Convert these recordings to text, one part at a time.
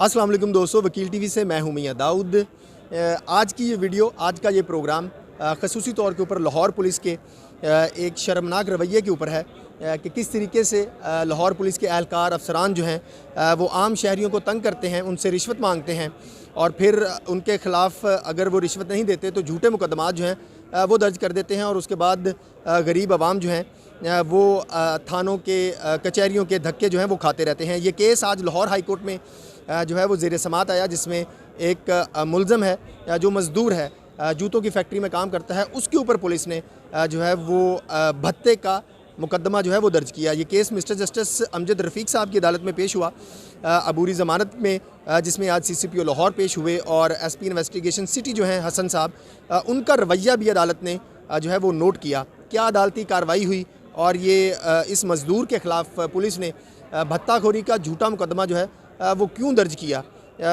अस्सलाम वालेकुम दोस्तों, वकील टीवी से मैं हूं मियां दाऊद। आज की ये वीडियो, आज का ये प्रोग्राम ख़ुसूसी तौर के ऊपर लाहौर पुलिस के एक शर्मनाक रवैये के ऊपर है कि किस तरीके से लाहौर पुलिस के एहलकार अफसरान जो हैं वो आम शहरियों को तंग करते हैं, उनसे रिश्वत मांगते हैं और फिर उनके ख़िलाफ़ अगर वो रिश्वत नहीं देते तो झूठे मुकदमात जो हैं वो दर्ज कर देते हैं और उसके बाद गरीब आवाम जो हैं वो थानों के कचहरियों के धक्के जो हैं वो खाते रहते हैं। ये केस आज लाहौर हाई कोर्ट में जो है वो ज़ेर समात आया, जिसमें एक मुलज़म है जो मज़दूर है, जूतों की फैक्ट्री में काम करता है, उसके ऊपर पुलिस ने जो है वो भत्ते का मुकदमा जो है वो दर्ज किया। ये केस मिस्टर जस्टिस अमजद रफ़ीक साहब की अदालत में पेश हुआ अबूरी ज़मानत में, जिसमें आज CCPO लाहौर पेश हुए और SP इन्वेस्टिगेशन सिटी जो हैं हसन साहब, उनका रवैया भी अदालत ने जो है वो नोट किया। क्या अदालती कार्रवाई हुई और ये इस मज़दूर के ख़िलाफ़ पुलिस ने भत्ताखोरी का झूठा मुकदमा जो है वो क्यों दर्ज किया।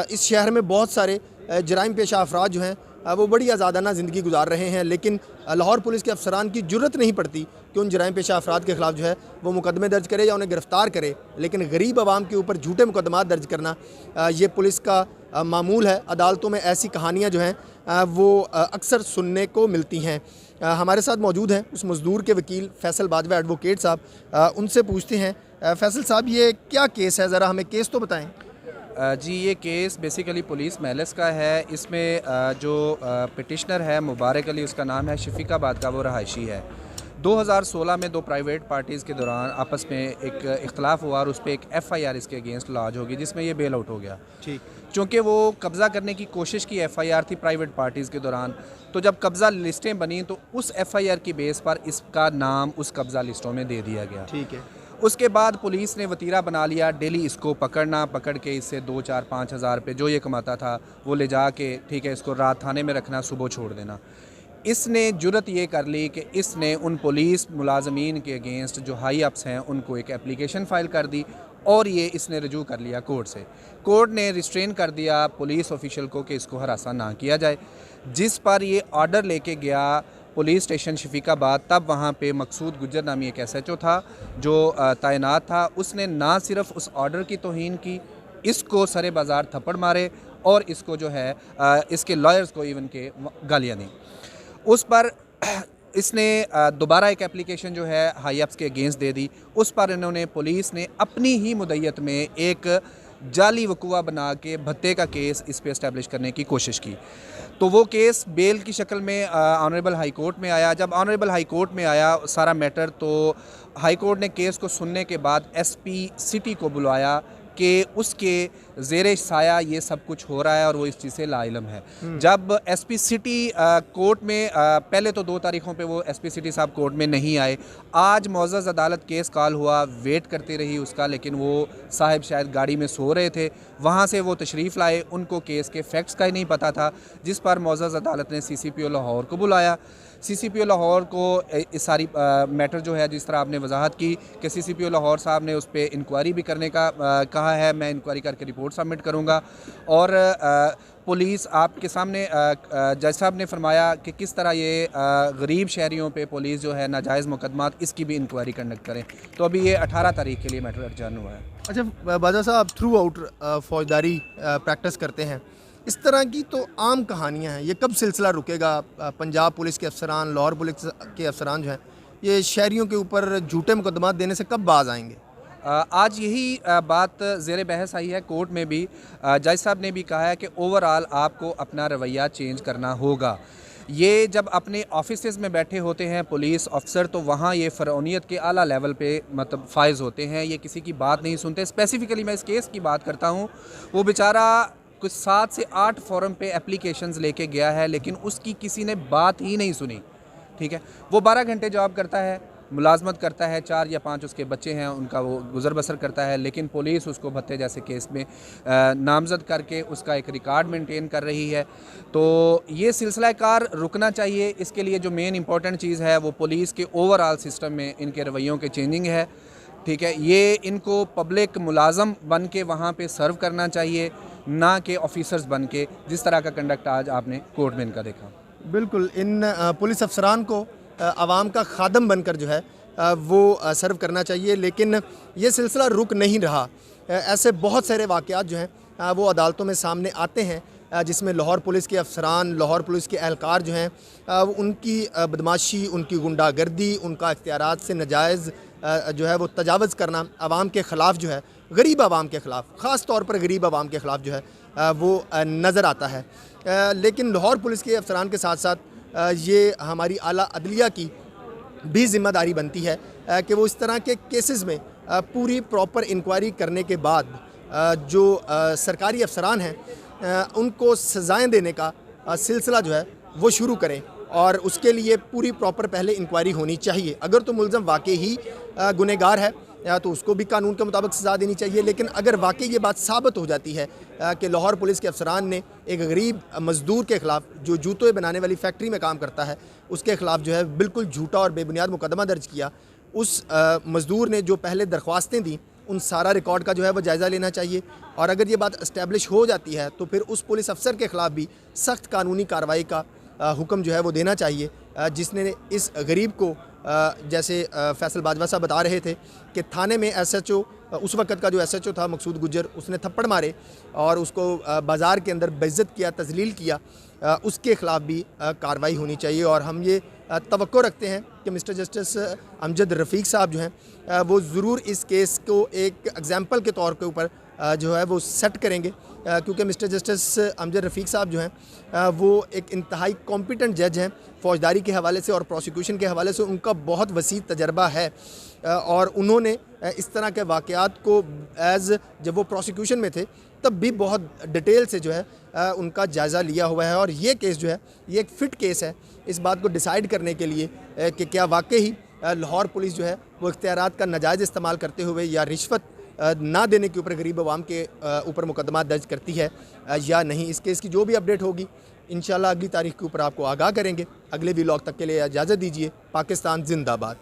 इस शहर में बहुत सारे जराइम पेशा अफराद जो हैं वो बड़ी आज़ादाना ज़िंदगी गुजार रहे हैं, लेकिन लाहौर पुलिस के अफसरान की जुर्रत नहीं पड़ती कि उन जराइम पेशा अफराद के ख़िलाफ़ जो है वो मुकदमे दर्ज करे या उन्हें गिरफ़्तार करे। लेकिन गरीब आवाम के ऊपर झूठे मुकदमात दर्ज करना ये पुलिस का मामूल है। अदालतों में ऐसी कहानियाँ जो हैं वो अक्सर सुनने को मिलती हैं। हमारे साथ मौजूद हैं उस मज़दूर के वकील फैसल बाजवा एडवोकेट साहब, उनसे पूछते हैं। फैसल साहब, ये क्या केस है, ज़रा हमें केस तो बताएं। जी, ये केस बेसिकली पुलिस महलस का है। इसमें जो पिटिशनर है मुबारक अली, उसका नाम है, शफीकाबाद का वो रहायशी है। 2016 में दो प्राइवेट पार्टीज़ के दौरान आपस में एक इख्तलाफ हुआ और उस पर एक FIR इसके अगेंस्ट लॉन्च होगी, जिसमें ये बेल आउट हो गया। ठीक, चूँकि वो कब्ज़ा करने की कोशिश की FIR थी प्राइवेट पार्टीज़ के दौरान, तो जब कब्ज़ा लिस्टें बनी तो उस FIR की बेस पर इसका नाम उस कब्ज़ा लिस्टों में दे दिया गया। ठीक है। उसके बाद पुलिस ने वतीरा बना लिया, डेली इसको पकड़ के इससे 2, 4, 5 हज़ार रुपये जो ये कमाता था वो ले जा के, ठीक है, इसको रात थाने में रखना, सुबह छोड़ देना। इसने जुर्रत ये कर ली कि इसने उन पुलिस मुलाजमीन के अगेंस्ट जो हाई अप्स हैं उनको एक एप्लीकेशन फ़ाइल कर दी और ये इसने रजू कर लिया कोर्ट से। कोर्ट ने रिस्ट्रेन कर दिया पुलिस ऑफिशियल को कि इसको हरासा ना किया जाए, जिस पर ये ऑर्डर लेके गया पुलिस स्टेशन शफीकाबाद। तब वहाँ पे मकसूद गुज्जर नामी एक SHO था जो तैनात था। उसने ना सिर्फ उस ऑर्डर की तौहीन की, इसको सरे बाज़ार थप्पड़ मारे और इसको जो है इसके लॉयर्स को इवन के गालियाँ दी। उस पर इसने दोबारा एक एप्लीकेशन जो है हाई अप्स के अगेंस्ट दे दी। उस पर इन्होंने पुलिस ने अपनी ही मुद्दत में एक जाली वकूआ बना के भत्ते का केस इस पे इस्टेब्लिश करने की कोशिश की। तो वो केस बेल की शक्ल में ऑनरेबल हाई कोर्ट में आया। जब ऑनरेबल हाई कोर्ट में आया सारा मैटर, तो हाई कोर्ट ने केस को सुनने के बाद SP सिटी को बुलाया कि उसके ज़ेरे साया ये सब कुछ हो रहा है और वो इस चीज़ से लाइलम है। जब SP सिटी कोर्ट में पहले तो 2 तारीखों पे वो SP सिटी साहब कोर्ट में नहीं आए। आज मुअज़्ज़ज़ अदालत केस कॉल हुआ, वेट करती रही उसका, लेकिन वो साहब शायद गाड़ी में सो रहे थे। वहाँ से वो तशरीफ़ लाए, उनको केस के फैक्ट्स का ही नहीं पता था, जिस पर मुअज़्ज़ज़ अदालत ने CCPO लाहौर को बुलाया। CCPO लाहौर को इस सारी मैटर जो है, जिस तरह आपने वजाहत की कि CCPO लाहौर साहब ने उस पर इंक्वायरी भी करने का कहा है। मैं इंक्वायरी करके रिपोर्ट सबमिट करूँगा और पुलिस आपके सामने जज साहब ने फरमाया कि किस तरह ये गरीब शहरियों पे पुलिस जो है नाजायज़ मुकदमात, इसकी भी इंक्वायरी कंडक्ट करें। तो अभी ये 18 तारीख के लिए मैटर एडजर्न हुआ है। अच्छा बाजा साहब, थ्रू आउट फौजदारी प्रैक्टिस करते हैं, इस तरह की तो आम कहानियां हैं, ये कब सिलसिला रुकेगा? पंजाब पुलिस के अफसरान, लाहौर पुलिस के अफसरान जो हैं ये शहरियों के ऊपर झूठे मुकदमात देने से कब बाज आएंगे? आज यही बात ज़ेर बहस आई है कोर्ट में भी। जज साहब ने भी कहा है कि ओवरऑल आपको अपना रवैया चेंज करना होगा। ये जब अपने ऑफिसेज़ में बैठे होते हैं पुलिस अफसर, तो वहाँ ये फ़रौनियत के आला लेवल पे मतलब फायज़ होते हैं, ये किसी की बात नहीं सुनते। स्पेसिफ़िकली मैं इस केस की बात करता हूँ, वो बेचारा कुछ 7 से 8 फोरम पे एप्लीकेशंस लेके गया है, लेकिन उसकी किसी ने बात ही नहीं सुनी। ठीक है, वो 12 घंटे जॉब करता है, मुलाजमत करता है, 4 या 5 उसके बच्चे हैं, उनका वो गुजर बसर करता है, लेकिन पुलिस उसको भत्ते जैसे केस में नामजद करके उसका एक रिकॉर्ड मेंटेन कर रही है। तो ये सिलसिला कार रुकना चाहिए। इसके लिए जो मेन इंपॉर्टेंट चीज़ है वो पुलिस के ओवरऑल सिस्टम में इनके रवैयों के चेंजिंग है। ठीक है, ये इनको पब्लिक मुलाजम बन के वहाँ पे सर्व करना चाहिए, ना कि ऑफिसर्स बन के, जिस तरह का कंडक्ट आज आपने कोर्ट में इनका देखा। बिल्कुल, इन पुलिस अफसरान को आवाम का खादम बनकर जो है वो सर्व करना चाहिए, लेकिन ये सिलसिला रुक नहीं रहा। ऐसे बहुत सारे वाक़यात जो हैं वो अदालतों में सामने आते हैं, जिसमें लाहौर पुलिस के अफसरान, लाहौर पुलिस के एहलकार जो हैं, उनकी बदमाशी, उनकी गुंडागर्दी, उनका इख्तियारात से नाजायज़ जो है वो तजावज़ करना आवाम के ख़िलाफ़ जो है, गरीब आवाम के ख़िलाफ़, ख़ास तौर पर गरीब आवाम के ख़िलाफ़ जो है वो नज़र आता है। लेकिन लाहौर पुलिस के अफसरान के साथ साथ ये हमारी आला अदलिया की भी ज़िम्मेदारी बनती है कि वो इस तरह के केसेस में पूरी प्रॉपर इंक्वायरी करने के बाद जो सरकारी अफसरान हैं उनको सज़ाएँ देने का सिलसिला जो है वो शुरू करें, और उसके लिए पूरी प्रॉपर पहले इंक्वायरी होनी चाहिए। अगर तो मुलज़म वाकई ही गुनहगार है तो उसको भी कानून के मुताबिक सज़ा देनी चाहिए, लेकिन अगर वाकई ये बात साबित हो जाती है कि लाहौर पुलिस के अफसरान ने एक गरीब मज़दूर के ख़िलाफ़, जो जूते बनाने वाली फैक्ट्री में काम करता है, उसके ख़िलाफ़ जो है बिल्कुल झूठा और बेबुनियाद मुकदमा दर्ज किया, उस मज़दूर ने जो पहले दरख्वास्तें दी उन सारा रिकॉर्ड का जो है वो जायज़ा लेना चाहिए। और अगर ये बात इस्टेब्लिश हो जाती है तो फिर उस पुलिस अफसर के ख़िलाफ़ भी सख्त कानूनी कार्रवाई का हुक्म जो है वो देना चाहिए, जिसने इस गरीब को, जैसे फैसल बाजवा साहब बता रहे थे कि थाने में SHO, उस वक़्त का जो SHO था मकसूद गुज्जर, उसने थप्पड़ मारे और उसको बाज़ार के अंदर बेइज्जत किया, तज़लील किया, उसके ख़िलाफ़ भी कार्रवाई होनी चाहिए। और हम ये तवक्को रखते हैं कि मिस्टर जस्टिस अमजद रफ़ीक साहब जो हैं वो ज़रूर इस केस को एक एग्ज़ाम्पल के तौर के ऊपर जो है वो सेट करेंगे, क्योंकि मिस्टर जस्टिस अमजद रफ़ीक साहब जो हैं वो एक इंतहाई कॉम्पिटेंट जज हैं फ़ौजदारी के हवाले से और प्रोसिक्यूशन के हवाले से उनका बहुत वसी तजर्बा है, और उन्होंने इस तरह के वाक़यात को जब वो प्रोसिक्यूशन में थे तब भी बहुत डिटेल से जो है उनका जायज़ा लिया हुआ है। और ये केस जो है ये एक फ़िट केस है इस बात को डिसाइड करने के लिए कि क्या वाकई ही लाहौर पुलिस जो है वो इख्तियारात का नाजायज़ इस्तेमाल करते हुए या रिश्वत ना देने के ऊपर गरीब आवाम के ऊपर मुकदमा दर्ज करती है या नहीं। इस केस की जो भी अपडेट होगी इंशाल्लाह अगली तारीख के ऊपर आपको आगाह करेंगे। अगले व्लॉग तक के लिए इजाज़त दीजिए। पाकिस्तान जिंदाबाद।